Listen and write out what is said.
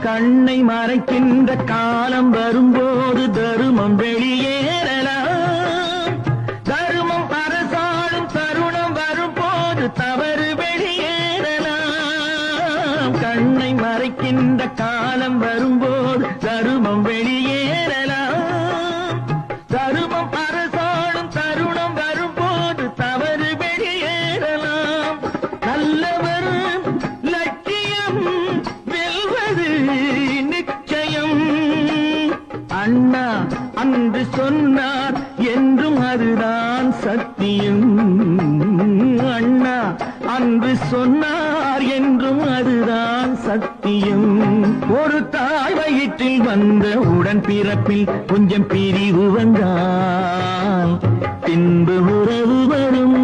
கண்ணை மறைக்கின்ற காலம் வரும்போது தருமம் வெளியேறலாம். தருமம் அரசாளும் தருணம் வரும்போது தவறு வெளியேறலாம். கண்ணை மறைக்கின்ற காலம் வரும்போது தருமம் வெளியேறலாம். தருமம் அரசாளும் தருணம் வரும்போது தவறு வெளியேறலாம். நல்லவர் லட்சியம் வெல்வது நிச்சயம். அண்ணா அன்று சொன்னார் என்றும் அதுதான் சத்தியம். அண்ணா அன்று சொன்னார் என்றும் அதுதான் சத்தியம். ஒரு தாய் வயிற்றில் வந்த உடன் பிறப்பில் கொஞ்சம் பிரிவு வந்தால் பின்பு உறவு வரும்.